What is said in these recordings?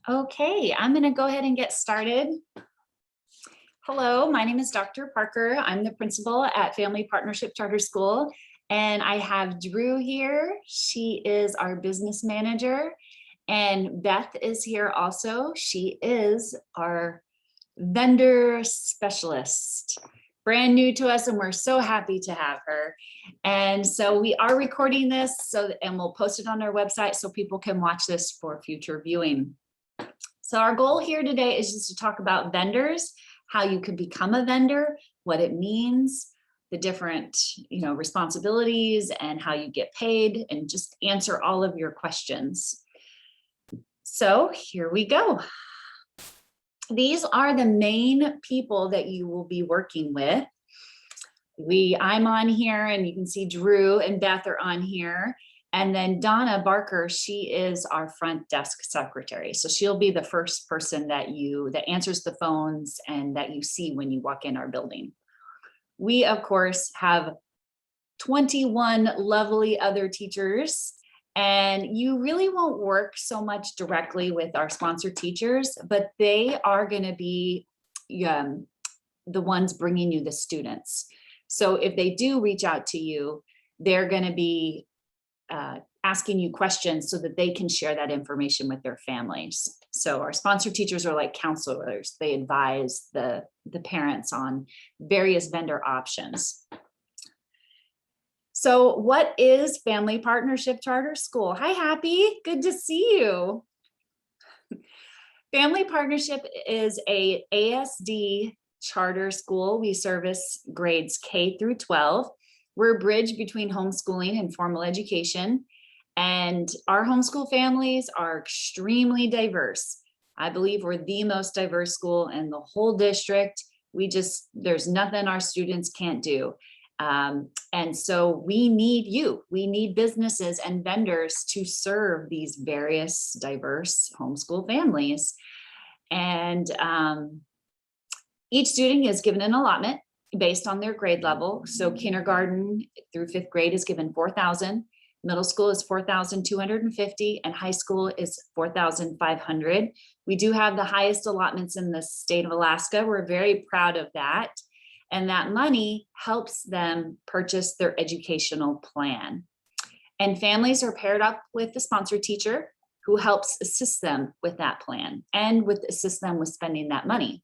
Okay, I'm going to go ahead and get started. Hello, my name is Dr. Parker. I'm the principal at Family Partnership Charter School, and I have Drew here. She is our business manager, and Beth is here also. She is our vendor specialist. Brand new to us, and we're so happy to have her. And so we are recording this, and we'll post it on our website so people can watch this for future viewing. So our goal here today is just to talk about vendors, how you can become a vendor, what it means, the different, responsibilities and how you get paid, and just answer all of your questions. So here we go. These are the main people that you will be working with. I'm on here, and you can see Drew and Beth are on here. And then Donna Barker, she is our front desk secretary. So she'll be the first person that answers the phones and that you see when you walk in our building. We, of course, have 21 lovely other teachers, and you really won't work so much directly with our sponsored teachers, but they are going to be the ones bringing you the students. So if they do reach out to you, they're going to be asking you questions so that they can share that information with their families. So our sponsored teachers are like counselors. They advise the parents on various vendor options. So what is Family Partnership Charter School? Hi, Happy. Good to see you. Family Partnership is a ASD charter school. We service grades K through 12. We're a bridge between homeschooling and formal education, and our homeschool families are extremely diverse. I believe we're the most diverse school in the whole district. There's nothing our students can't do. And so we need you. We need businesses and vendors to serve these various diverse homeschool families. And each student is given an allotment based on their grade level. So kindergarten through 5th grade is given 4,000, middle school is 4,250, and high school is 4,500. We do have the highest allotments in the state of Alaska. We're very proud of that. And that money helps them purchase their educational plan. And families are paired up with the sponsored teacher who helps assist them with that plan and assist them with spending that money.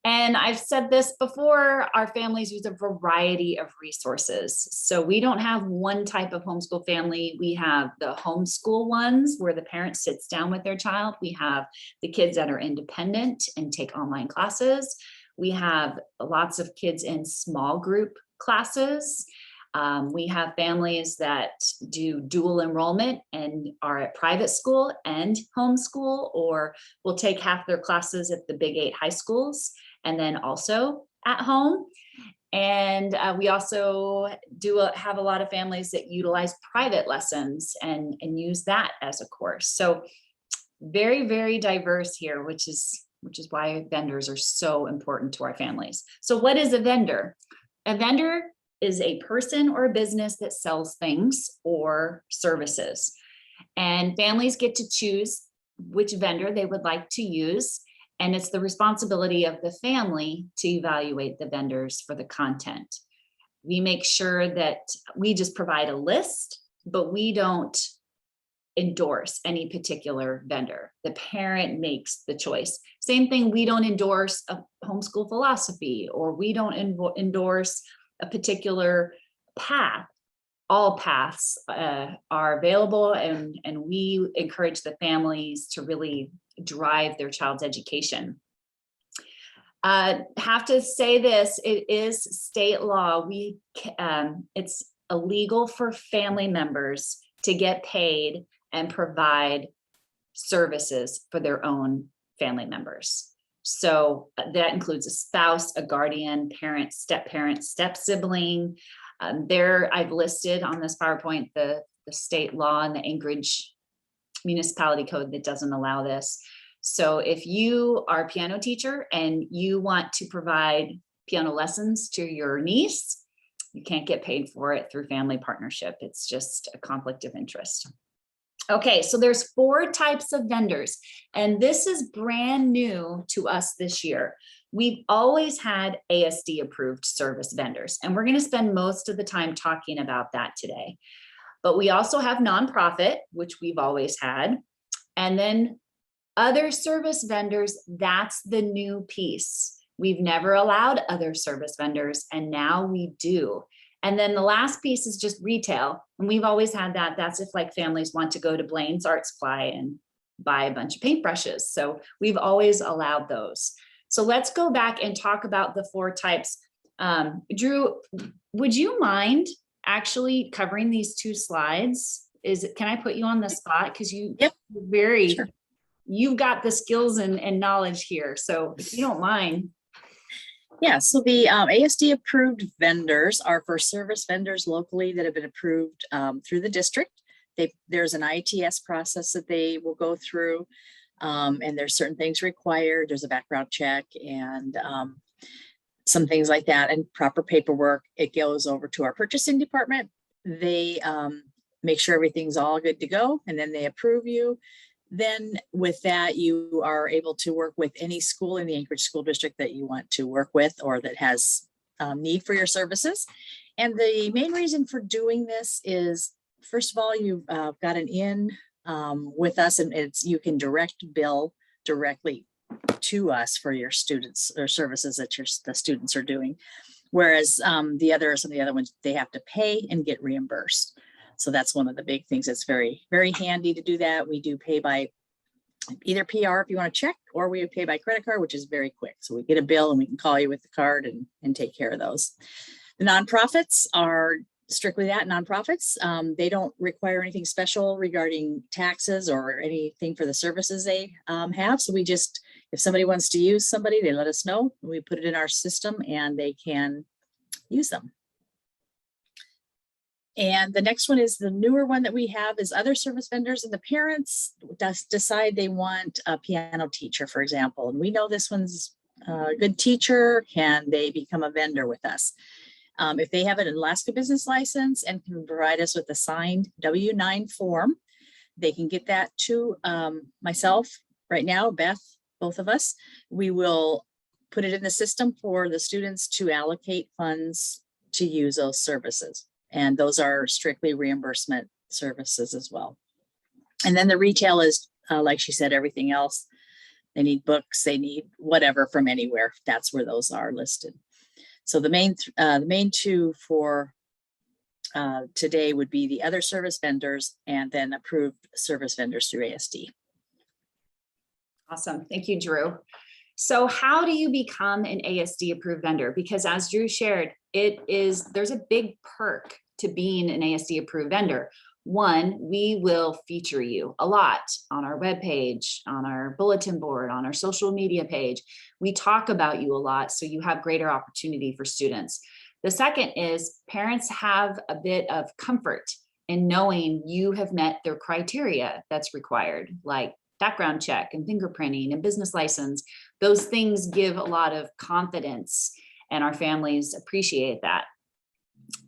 And I've said this before, our families use a variety of resources. So we don't have one type of homeschool family. We have the homeschool ones where the parent sits down with their child. We have the kids that are independent and take online classes. We have lots of kids in small group classes. We have families that do dual enrollment and are at private school and homeschool, or will take half their classes at the Big 8 high schools and then also at home. And we also have a lot of families that utilize private lessons and use that as a course. So very, very diverse here, which is why vendors are so important to our families. So what is a vendor? A vendor is a person or a business that sells things or services. And families get to choose which vendor they would like to use. And it's the responsibility of the family to evaluate the vendors for the content. We make sure that we just provide a list, but we don't endorse any particular vendor. The parent makes the choice. Same thing, we don't endorse a homeschool philosophy, or we don't endorse a particular path. All paths are available, and we encourage the families to really drive their child's education. Have to say this, it is state law. It's illegal for family members to get paid and provide services for their own family members. So that includes a spouse, a guardian, parent, step sibling. I've listed on this PowerPoint the state law and the Anchorage municipality code that doesn't allow this. So if you are a piano teacher and you want to provide piano lessons to your niece, you can't get paid for it through family partnership. It's just a conflict of interest. Okay, so there's 4 types of vendors, and this is brand new to us this year. We've always had ASD approved service vendors, and we're going to spend most of the time talking about that today. But we also have nonprofit, which we've always had, and then other service vendors. That's the new piece. We've never allowed other service vendors, and now we do. And then the last piece is just retail. And we've always had that. That's if like families want to go to Blaine's Art Supply and buy a bunch of paintbrushes. So we've always allowed those. So let's go back and talk about the 4 types. Drew, would you mind actually covering these 2 slides? Can I put you on the spot? Because Yep. Sure. You've got the skills and knowledge here. So if you don't mind. Yeah, so the ASD approved vendors are for service vendors locally that have been approved through the district. There's an ITS process that they will go through, and there's certain things required. There's a background check and some things like that, and proper paperwork. It goes over to our purchasing department. They make sure everything's all good to go, and then they approve you. Then with that, you are able to work with any school in the Anchorage School District that you want to work with or that has need for your services. And the main reason for doing this is, first of all, you've got an in with us, and you can direct bill directly to us for your students or services that the students are doing. Whereas some of the other ones, they have to pay and get reimbursed. So that's one of the big things. It's very, very handy to do that. We do pay by either PR if you want to check, or we pay by credit card, which is very quick. So we get a bill and we can call you with the card and take care of those. The nonprofits are strictly that, nonprofits. They don't require anything special regarding taxes or anything for the services they have. So we just, if somebody wants to use somebody, they let us know. We put it in our system and they can use them. And the next one is the newer one that we have is other service vendors, and the parents decide they want a piano teacher, for example. And we know this one's a good teacher. Can they become a vendor with us? If they have an Alaska business license and can provide us with a signed W-9 form, they can get that to myself right now, Beth, both of us. We will put it in the system for the students to allocate funds to use those services. And those are strictly reimbursement services as well. And then the retail is, like she said, everything else. They need books, they need whatever from anywhere. That's where those are listed. So the main 2 for today would be the other service vendors and then approved service vendors through ASD. Awesome. Thank you, Drew. So how do you become an ASD approved vendor? Because as Drew shared, there's a big perk to being an ASD approved vendor. One, we will feature you a lot on our webpage, on our bulletin board, on our social media page. We talk about you a lot, so you have greater opportunity for students. The second is parents have a bit of comfort in knowing you have met their criteria that's required, like background check and fingerprinting and business license. Those things give a lot of confidence, and our families appreciate that.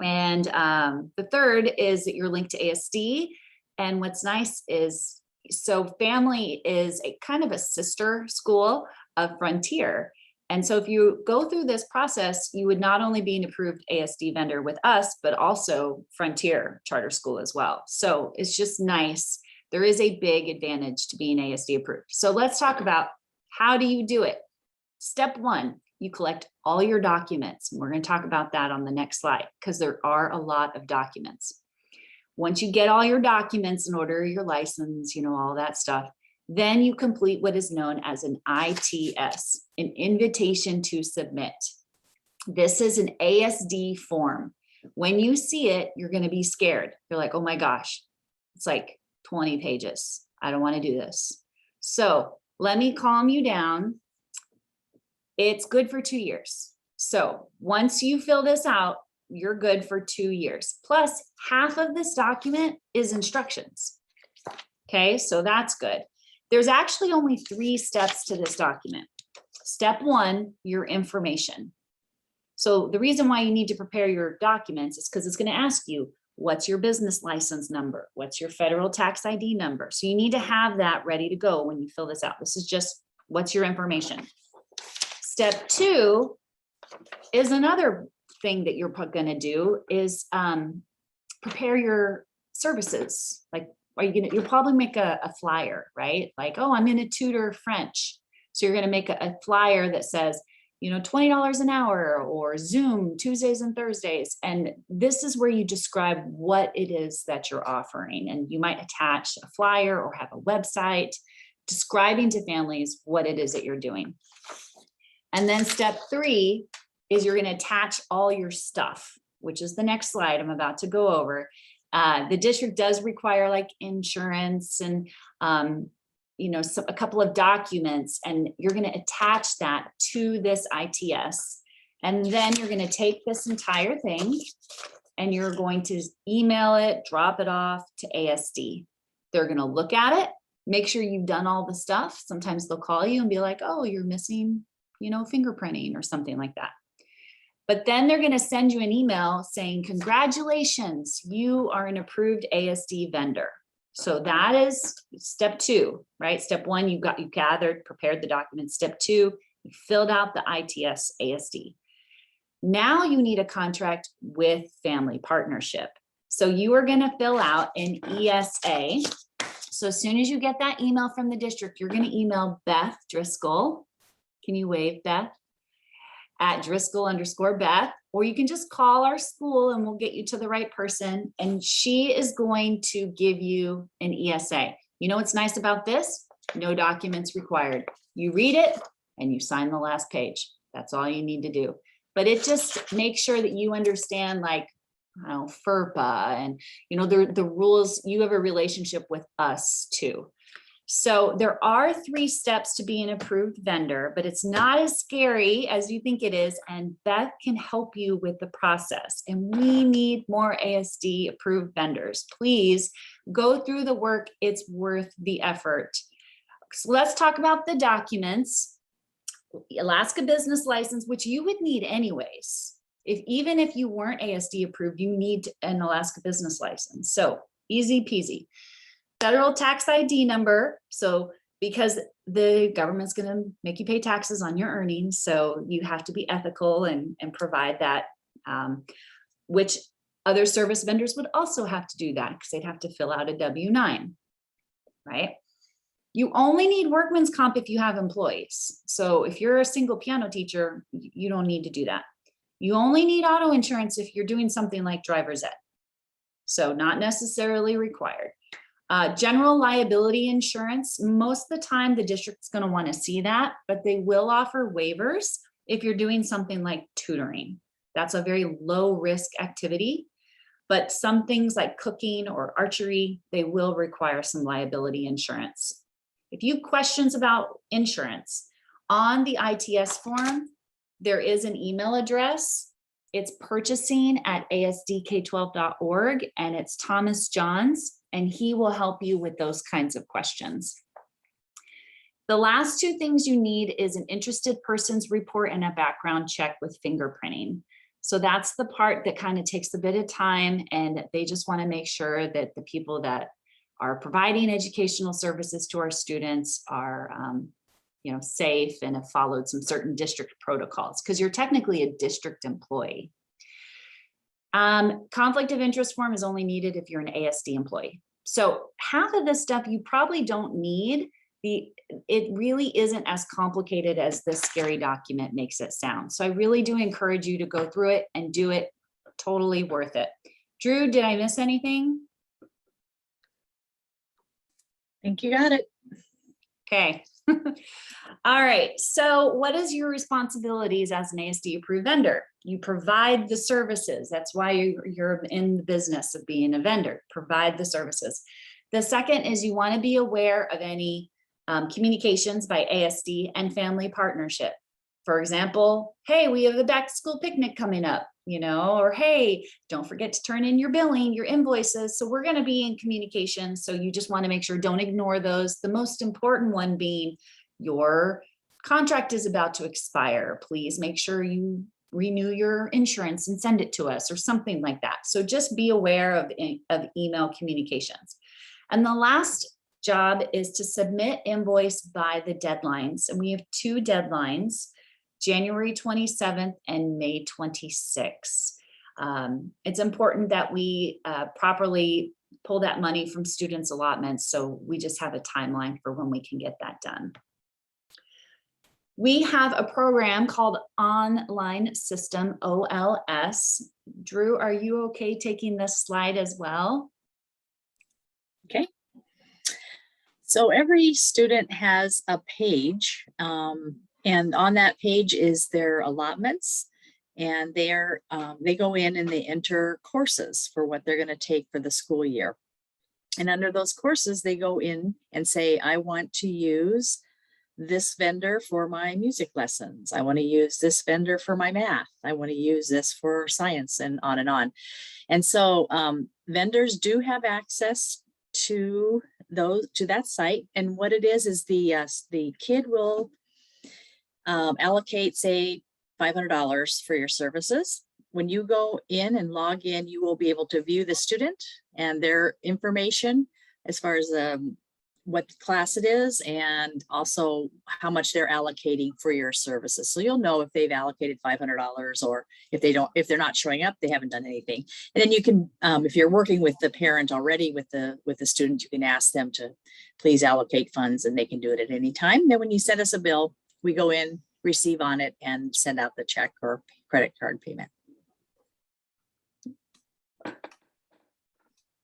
And the third is that you're linked to ASD. And what's nice is, so Family is a kind of a sister school of Frontier. And so if you go through this process, you would not only be an approved ASD vendor with us, but also Frontier Charter School as well. So it's just nice. There is a big advantage to being ASD approved. So let's talk about, how do you do it? Step 1, you collect all your documents. And we're going to talk about that on the next slide, because there are a lot of documents. Once you get all your documents in order, your license, all that stuff, then you complete what is known as an ITS, an invitation to submit. This is an ASD form. When you see it, you're going to be scared. You're like, oh my gosh, it's like 20 pages. I don't want to do this. So let me calm you down. It's good for 2 years. So once you fill this out, you're good for 2 years. Plus, half of this document is instructions. Okay, so that's good. There's actually only 3 steps to this document. Step 1, your information. So the reason why you need to prepare your documents is because it's going to ask you, What's your business license number? What's your federal tax ID number? So you need to have that ready to go when you fill this out. This is just what's your information. Step 2 is another thing that you're going to do is prepare your services. Like, you'll probably make a flyer, right? Like, oh, I'm going to tutor French. So you're going to make a flyer that says, $20 an hour, or Zoom Tuesdays and Thursdays. And this is where you describe what it is that you're offering. And you might attach a flyer or have a website describing to families what it is that you're doing. And then step 3 is you're going to attach all your stuff, which is the next slide I'm about to go over. The district does require like insurance and a couple of documents, and you're going to attach that to this ITS. And then you're going to take this entire thing and you're going to email it, drop it off to ASD. They're going to look at it, make sure you've done all the stuff. Sometimes they'll call you and be like, oh, you're missing, fingerprinting or something like that. But then they're going to send you an email saying, congratulations, you are an approved ASD vendor. So that is step 2, right? Step 1, you gathered, prepared the documents. Step 2, you filled out the ITS ASD. Now you need a contract with family partnership. So you are going to fill out an ESA. So as soon as you get that email from the district, you're going to email Beth Driscoll. Can you wave, Beth? At Driscoll_Beth, or you can just call our school and we'll get you to the right person. And she is going to give you an ESA. What's nice about this? No documents required. You read it and you sign the last page. That's all you need to do. But it just makes sure that you understand, like, FERPA and, the rules. You have a relationship with us too. So there are 3 steps to be an approved vendor, but it's not as scary as you think it is. And Beth can help you with the process. And we need more ASD approved vendors. Please go through the work. It's worth the effort. So let's talk about the documents. Alaska business license, which you would need anyways. Even if you weren't ASD approved, you need an Alaska business license. So easy peasy. Federal tax ID number. So because the government's going to make you pay taxes on your earnings, so you have to be ethical and provide that, which other service vendors would also have to do that because they'd have to fill out a W-9, right? You only need workman's comp if you have employees. So if you're a single piano teacher, you don't need to do that. You only need auto insurance if you're doing something like driver's ed. So not necessarily required. General liability insurance, most of the time the district's going to want to see that, but they will offer waivers if you're doing something like tutoring. That's a very low risk activity, but some things like cooking or archery, they will require some liability insurance. If you have questions about insurance, on the ITS form, there is an email address. It's purchasing@asdk12.org, and it's Thomas Johns, and he will help you with those kinds of questions. The last 2 things you need is an interested person's report and a background check with fingerprinting. So that's the part that kind of takes a bit of time, and they just want to make sure that the people that are providing educational services to our students are safe and have followed some certain district protocols, because you're technically a district employee. Conflict of interest form is only needed if you're an ASD employee. So half of this stuff you probably don't need. It really isn't as complicated as this scary document makes it sound. So I really do encourage you to go through it and do it. Totally worth it. Drew, did I miss anything? I think you got it. Okay. All right. So what is your responsibilities as an ASD approved vendor? You provide the services. That's why you're in the business of being a vendor. Provide the services. The second is you want to be aware of any communications by ASD and family partnership. For example, hey, we have a back to school picnic coming up, or hey, don't forget to turn in your billing, your invoices. So we're going to be in communication. So you just want to make sure, don't ignore those. The most important one being your contract is about to expire. Please make sure you renew your insurance and send it to us or something like that. So just be aware of email communications. And the last job is to submit invoice by the deadlines. And we have two deadlines, January 27th and May 26th. It's important that we properly pull that money from students' allotments. So we just have a timeline for when we can get that done. We have a program called Online System, OLS. Drew, are you okay taking this slide as well? Okay. So every student has a page, and on that page is their allotments, and they go in and they enter courses for what they're going to take for the school year. And under those courses, they go in and say, I want to use this vendor for my music lessons. I want to use this vendor for my math. I want to use this for science, and on and on. And so vendors do have access to that site. And what it is the kid will allocate, say, $500 for your services. When you go in and log in, you will be able to view the student and their information as far as what class it is, and also how much they're allocating for your services. So you'll know if they've allocated $500, or if they're not showing up, they haven't done anything. And then you can, if you're working with the parent already with the student, you can ask them to please allocate funds, and they can do it at any time. Then when you send us a bill, we go in, receive on it, and send out the check or credit card payment.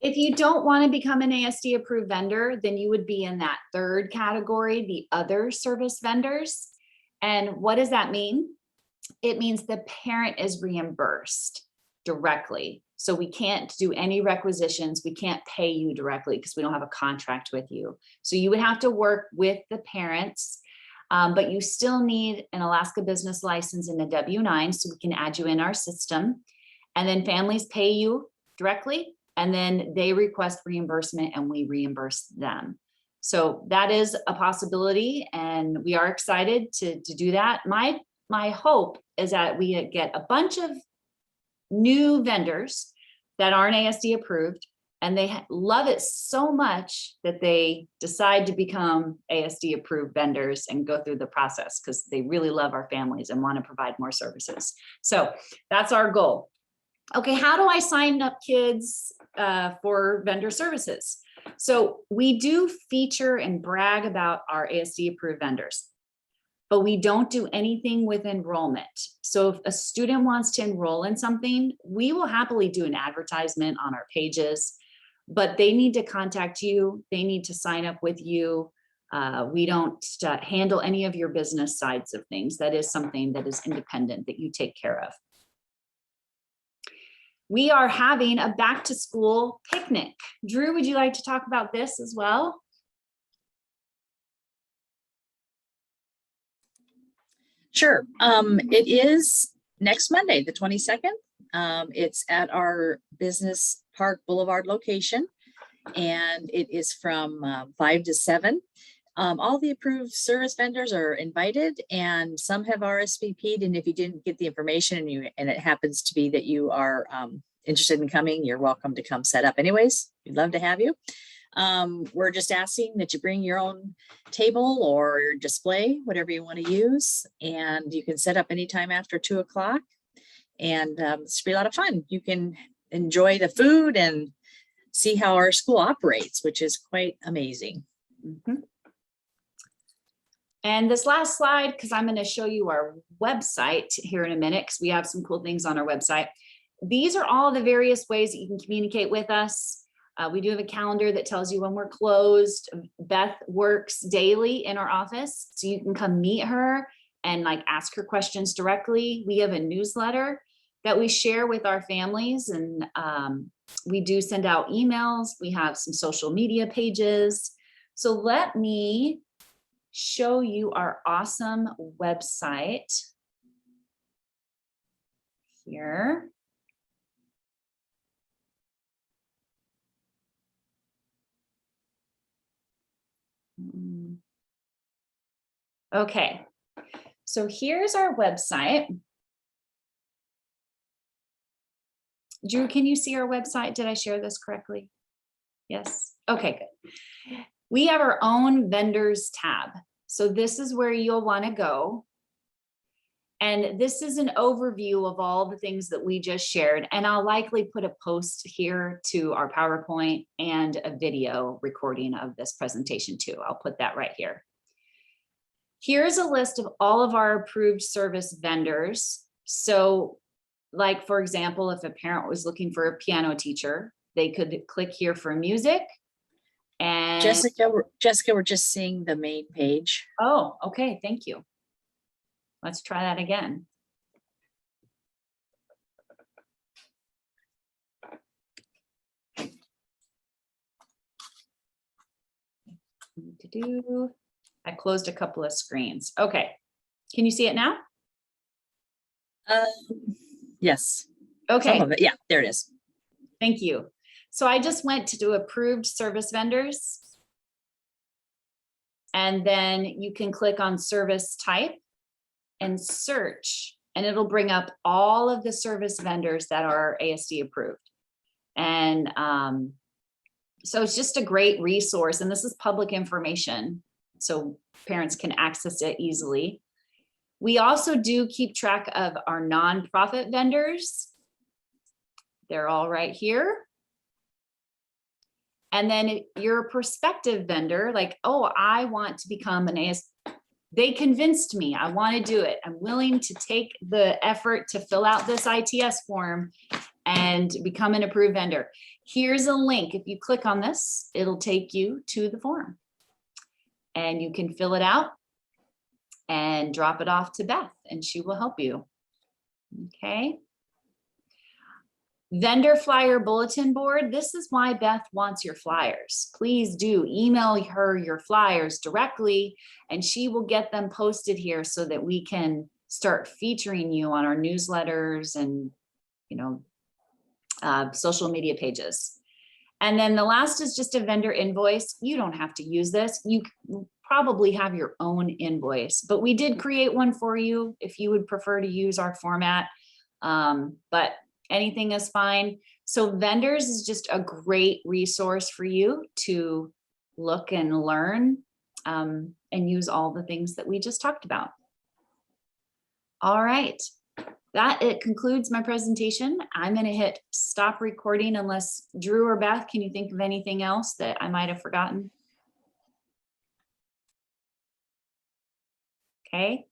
If you don't want to become an ASD approved vendor, then you would be in that third category, the other service vendors. And what does that mean? It means the parent is reimbursed directly. So we can't do any requisitions. We can't pay you directly because we don't have a contract with you. So you would have to work with the parents, but you still need an Alaska business license and a W-9 so we can add you in our system. And then families pay you directly, and then they request reimbursement and we reimburse them. So that is a possibility, and we are excited to do that. My hope is that we get a bunch of new vendors that aren't ASD approved, and they love it so much that they decide to become ASD approved vendors and go through the process because they really love our families and want to provide more services. So that's our goal. Okay, how do I sign up kids for vendor services? So we do feature and brag about our ASD approved vendors, but we don't do anything with enrollment. So if a student wants to enroll in something, we will happily do an advertisement on our pages, but they need to contact you. They need to sign up with you. We don't handle any of your business sides of things. That is something that is independent that you take care of. We are having a back to school picnic. Drew, would you like to talk about this as well? Sure. It is next Monday, the 22nd. It's at our Business Park Boulevard location, and it is from 5 to 7. All the approved service vendors are invited, and some have RSVP'd. And if you didn't get the information and it happens to be that you are interested in coming, you're welcome to come set up anyways. We'd love to have you. We're just asking that you bring your own table or your display, whatever you want to use, and you can set up anytime after 2 o'clock. And it's be a lot of fun. You can enjoy the food and see how our school operates, which is quite amazing. Mm-hmm. And this last slide, because I'm going to show you our website here in a minute, because we have some cool things on our website. These are all the various ways that you can communicate with us. We do have a calendar that tells you when we're closed. Beth works daily in our office, so you can come meet her and ask her questions directly. We have a newsletter that we share with our families, and we do send out emails. We have some social media pages. So let me show you our awesome website here. Okay, so here's our website. Drew, can you see our website? Did I share this correctly? Yes. Okay, good. We have our own vendors tab. So this is where you'll want to go. And this is an overview of all the things that we just shared. And I'll likely put a post here to our PowerPoint and a video recording of this presentation too. I'll put that right here. Here's a list of all of our approved service vendors. So like, for example, if a parent was looking for a piano teacher, they could click here for music. And Jessica, we're just seeing the main page. oh, okay, thank you. Let's try that again. I closed a couple of screens. Okay, can you see it now? Yes. Okay. Some of it. Yeah, there it is. Thank you. So I just went to do approved service vendors. And then you can click on service type and search, and it'll bring up all of the service vendors that are ASD approved. And so it's just a great resource, and this is public information, so parents can access it easily. We also do keep track of our nonprofit vendors. They're all right here. And then your prospective vendor, like, oh, I want to become an ASD. They convinced me I want to do it. I'm willing to take the effort to fill out this ITS form and become an approved vendor. Here's a link. If you click on this, it'll take you to the form and you can fill it out and drop it off to Beth and she will help you. Okay. Vendor flyer bulletin board. This is why Beth wants your flyers. Please do email her your flyers directly and she will get them posted here so that we can start featuring you on our newsletters and, you know, social media pages. And then the last is just a vendor invoice. You don't have to use this. You probably have your own invoice, but we did create one for you if you would prefer to use our format. But anything is fine. So vendors is just a great resource for you to look and learn and use all the things that we just talked about. All right, it concludes my presentation. I'm going to hit stop recording unless Drew or Beth, can you think of anything else that I might have forgotten? Okay.